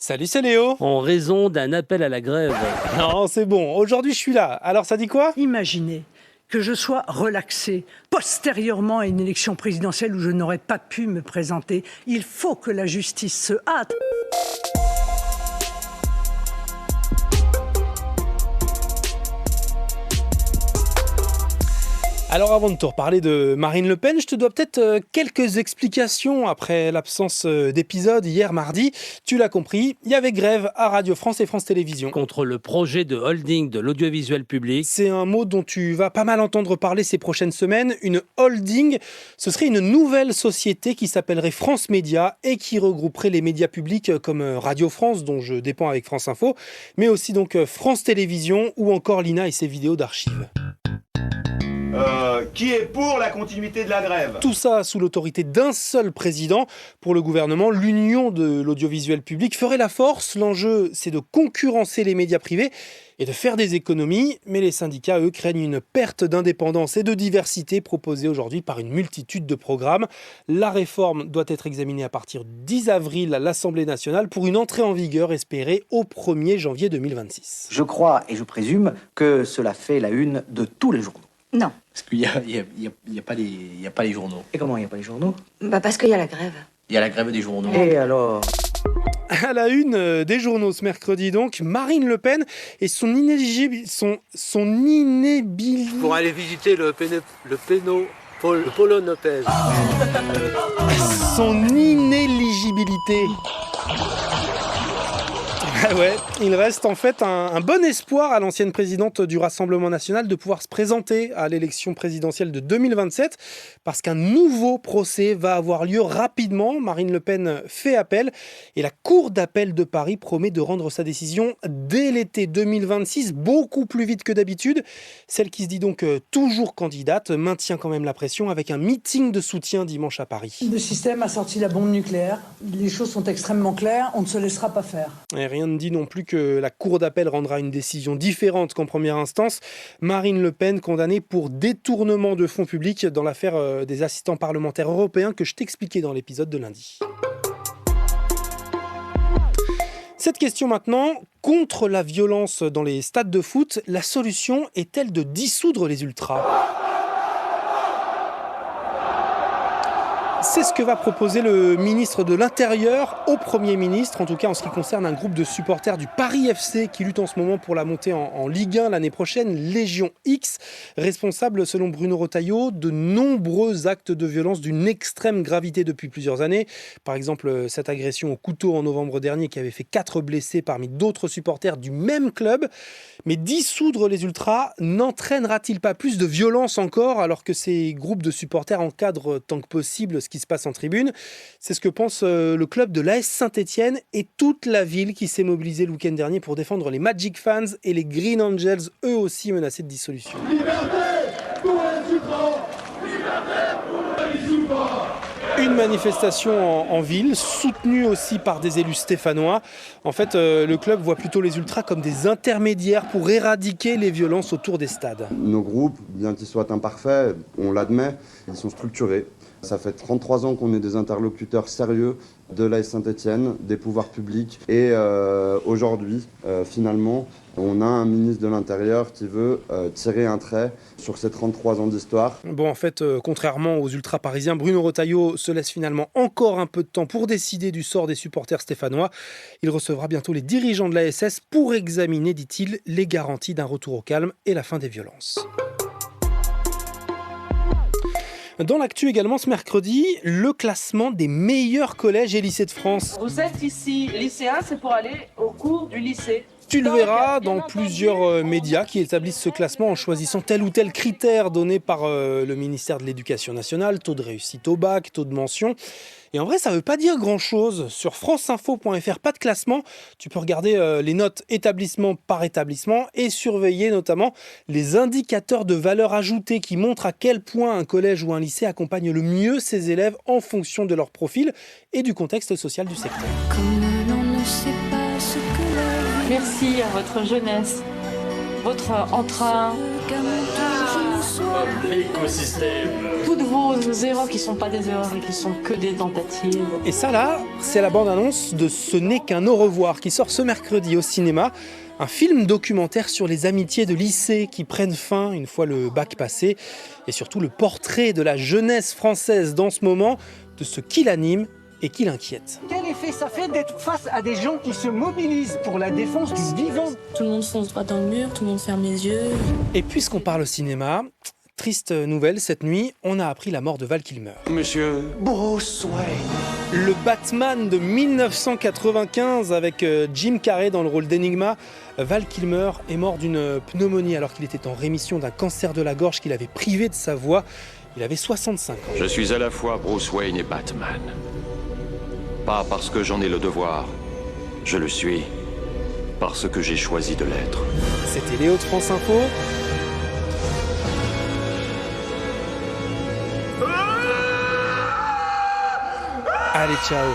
Salut, c'est Léo. En raison d'un appel à la grève. Non, c'est bon. Aujourd'hui, je suis là. Alors, ça dit quoi? Imaginez que je sois relaxé postérieurement à une élection présidentielle où je n'aurais pas pu me présenter. Il faut que la justice se hâte. Alors, avant de te reparler de Marine Le Pen, je te dois peut-être quelques explications après l'absence d'épisode hier mardi. Tu l'as compris, il y avait grève à Radio France et France Télévisions. Contre le projet de holding de l'audiovisuel public. C'est un mot dont tu vas pas mal entendre parler ces prochaines semaines. Une holding, ce serait une nouvelle société qui s'appellerait France Média et qui regrouperait les médias publics comme Radio France, dont je dépends avec France Info, mais aussi donc France Télévisions ou encore l'INA et ses vidéos d'archives. Qui est pour la continuité de la grève? Tout ça sous l'autorité d'un seul président. Pour le gouvernement, l'union de l'audiovisuel public ferait la force. L'enjeu, c'est de concurrencer les médias privés et de faire des économies. Mais les syndicats, eux, craignent une perte d'indépendance et de diversité proposée aujourd'hui par une multitude de programmes. La réforme doit être examinée à partir du 10 avril à l'Assemblée nationale pour une entrée en vigueur espérée au 1er janvier 2026. Je crois et je présume que cela fait la une de tous les journaux. Non. Parce qu'il n'y a pas les journaux. Et comment il n'y a pas les journaux? Parce qu'il y a la grève. Il y a la grève des journaux. Et alors? À la une des journaux ce mercredi donc, Marine Le Pen et son inéligibilité. Pour aller visiter le Polo Lopez. Son inéligibilité. Ah ouais, il reste en fait un bon espoir à l'ancienne présidente du Rassemblement national de pouvoir se présenter à l'élection présidentielle de 2027 parce qu'un nouveau procès va avoir lieu rapidement. Marine Le Pen fait appel et la Cour d'appel de Paris promet de rendre sa décision dès l'été 2026, beaucoup plus vite que d'habitude. Celle qui se dit donc toujours candidate maintient quand même la pression avec un meeting de soutien dimanche à Paris. Le système a sorti la bombe nucléaire. Les choses sont extrêmement claires. On ne se laissera pas faire. Et rien ne dit non plus que la Cour d'appel rendra une décision différente qu'en première instance. Marine Le Pen condamnée pour détournement de fonds publics dans l'affaire des assistants parlementaires européens que je t'expliquais dans l'épisode de lundi. Cette question maintenant, contre la violence dans les stades de foot, la solution est-elle de dissoudre les ultras ? C'est ce que va proposer le ministre de l'Intérieur au Premier ministre, en tout cas en ce qui concerne un groupe de supporters du Paris FC qui lutte en ce moment pour la montée en Ligue 1 l'année prochaine, Légion X, responsable selon Bruno Retailleau de nombreux actes de violence d'une extrême gravité depuis plusieurs années. Par exemple, cette agression au couteau en novembre dernier qui avait fait 4 blessés parmi d'autres supporters du même club. Mais dissoudre les ultras n'entraînera-t-il pas plus de violence encore alors que ces groupes de supporters encadrent tant que possible ce qui se passe en tribune? C'est ce que pense le club de l'AS Saint-Etienne et toute la ville qui s'est mobilisée le week-end dernier pour défendre les Magic Fans et les Green Angels, eux aussi menacés de dissolution. Une manifestation en ville, soutenue aussi par des élus stéphanois. En fait, le club voit plutôt les ultras comme des intermédiaires pour éradiquer les violences autour des stades. Nos groupes, bien qu'ils soient imparfaits, on l'admet, ils sont structurés. Ça fait 33 ans qu'on est des interlocuteurs sérieux de l'AS Saint-Etienne, des pouvoirs publics. Et aujourd'hui, finalement, on a un ministre de l'Intérieur qui veut tirer un trait sur ces 33 ans d'histoire. Bon, en fait, contrairement aux ultras parisiens, Bruno Retailleau se laisse finalement encore un peu de temps pour décider du sort des supporters stéphanois. Il recevra bientôt les dirigeants de l'ASS pour examiner, dit-il, les garanties d'un retour au calme et la fin des violences. Dans l'actu également ce mercredi, le classement des meilleurs collèges et lycées de France. Vous êtes ici lycéen, c'est pour aller au cours du lycée. Tu le verras dans plusieurs médias qui établissent ce classement en choisissant tel ou tel critère donné par le ministère de l'Éducation nationale, taux de réussite au bac, taux de mention. Et en vrai, ça ne veut pas dire grand-chose. Sur franceinfo.fr, pas de classement. Tu peux regarder les notes établissement par établissement et surveiller notamment les indicateurs de valeur ajoutée qui montrent à quel point un collège ou un lycée accompagne le mieux ses élèves en fonction de leur profil et du contexte social du secteur. Merci à votre jeunesse, votre entrain. l'écosystème. Toutes vos erreurs qui sont pas des erreurs et qui sont que des tentatives. Et ça là, c'est la bande-annonce de Ce n'est qu'un au revoir qui sort ce mercredi au cinéma. Un film documentaire sur les amitiés de lycée qui prennent fin une fois le bac passé. Et surtout le portrait de la jeunesse française dans ce moment, de ce qui l'anime et qui l'inquiète. Quel effet ça fait d'être face à des gens qui se mobilisent pour la défense du vivant? Tout le monde fonce droit dans le mur, tout le monde ferme les yeux. Et puisqu'on parle cinéma, triste nouvelle, cette nuit, on a appris la mort de Val Kilmer. Monsieur Bruce Wayne. Le Batman de 1995 avec Jim Carrey dans le rôle d'Enigma. Val Kilmer est mort d'une pneumonie alors qu'il était en rémission d'un cancer de la gorge qui l'avait privé de sa voix. Il avait 65 ans. Je suis à la fois Bruce Wayne et Batman. Pas parce que j'en ai le devoir, je le suis parce que j'ai choisi de l'être. C'était Léo de France Info. Allez, ciao.